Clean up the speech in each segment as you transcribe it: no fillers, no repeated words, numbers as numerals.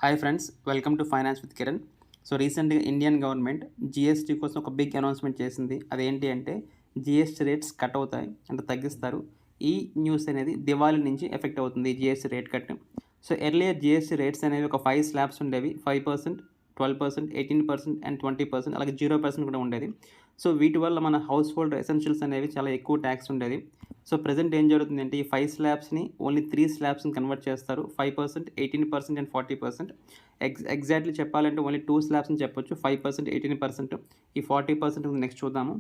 Hi friends, welcome to finance with Kiran. So రీసెంట్గా Indian government GST కోసం ఒక big announcement చేసింది. అదేంటి అంటే జీఎస్టీ రేట్స్ కట్ అవుతాయి, అంటే తగ్గిస్తారు. ఈ న్యూస్ అనేది దివాళీ నుంచి ఎఫెక్ట్ అవుతుంది GST rate cut. So earlier GST rates అనేవి ఒక 5 స్లాబ్స్ ఉండేవి. 5%, 12%, 18% అండ్ 20%, అలాగే 0% కూడా ఉండేది. సో వీటి వల్ల మన హౌస్ హోల్డ్ ఎసెన్షియల్స్ అనేవి చాలా ఎక్కువ ట్యాక్స్ ఉండేది. సో ప్రెజెంట్ ఏం జరుగుతుందంటే ఈ 5 స్లాబ్స్ని ఓన్లీ 3 స్లాబ్స్ని కన్వర్ట్ చేస్తారు. 5%, 18% అండ్ 40%. ఎగ్జాక్ట్లీ చెప్పాలంటే ఓన్లీ 2 స్లాబ్స్ అని చెప్పొచ్చు. 5%, 18%. ఈ 40% నెక్స్ట్ చూద్దాము.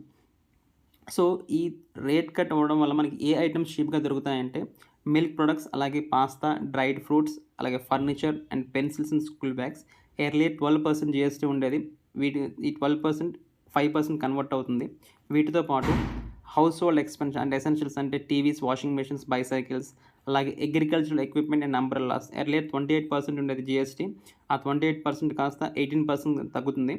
సో ఈ రేట్ కట్ అవ్వడం వల్ల మనకి ఏ ఐటమ్స్ చీప్గా దొరుకుతాయంటే మిల్క్ ప్రొడక్ట్స్, అలాగే పాస్తా, డ్రైడ్ ఫ్రూట్స్, అలాగే furniture and pencils and school bags. Earlier 12% GST ఉండేది. ఈ 12% 5% కన్వర్ట్ అవుతుంది. వీటితో పాటు హౌస్ హోల్డ్ ఎక్స్పెన్షన్ అంటే ఎసెన్షియల్స్ అంటే టీవీస్, వాషింగ్ మెషిన్స్, బైసైకిల్స్, అలాగే agricultural equipment and umbrellas. Earlier 28% ఉండేది జీఎస్టీ. ఆ 28% కాస్త 18% తగ్గుతుంది.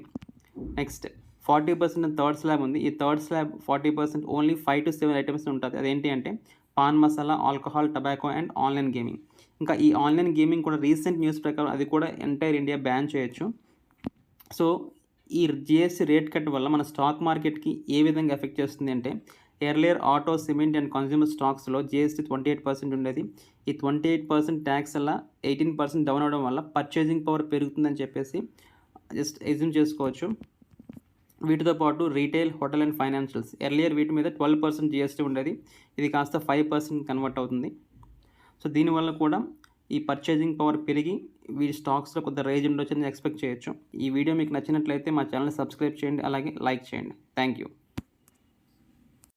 నెక్స్ట్ 40% థర్డ్ స్లాబ్ ఉంది. ఈ third slab 40% only 5 to 7 items ఉంటుంది. అదేంటి అంటే pan masala, alcohol, tobacco and online gaming. ఇంకా ఈ ఆన్లైన్ గేమింగ్ కూడా రీసెంట్ న్యూస్ ప్రకారం అది కూడా ఎంటైర్ ఇండియా బ్యాన్ చేయొచ్చు. సో ఈ జీఎస్టీ రేట్ కట్ వల్ల మన స్టాక్ మార్కెట్కి ఏ విధంగా ఎఫెక్ట్ చేస్తుంది అంటే earlier auto, cement and consumer స్టాక్స్లో జీఎస్టీ 28% ఉండేది. ఈ 28% ట్యాక్స్ వల్ల 18% డౌన్ అవ్వడం వల్ల పర్చేసింగ్ పవర్ పెరుగుతుందని చెప్పేసి జస్ట్ ఎజ్యూమ్ చేసుకోవచ్చు. వీటితో పాటు retail, hotel and financials earlier వీటి మీద 12% జీఎస్టీ ఉండేది. ఇది కాస్త 5% కన్వర్ట్ అవుతుంది. సో దీనివల్ల కూడా ఈ పర్చేసింగ్ పవర్ పెరిగి వీటి స్టాక్స్లో కొంత రేంజ్ ఉండొచ్చని ఎక్స్పెక్ట్ చేయొచ్చు. ఈ వీడియో మీకు నచ్చినట్లయితే మా ఛానల్ని సబ్స్క్రైబ్ చేయండి, అలాగే లైక్ చేయండి. Thank you.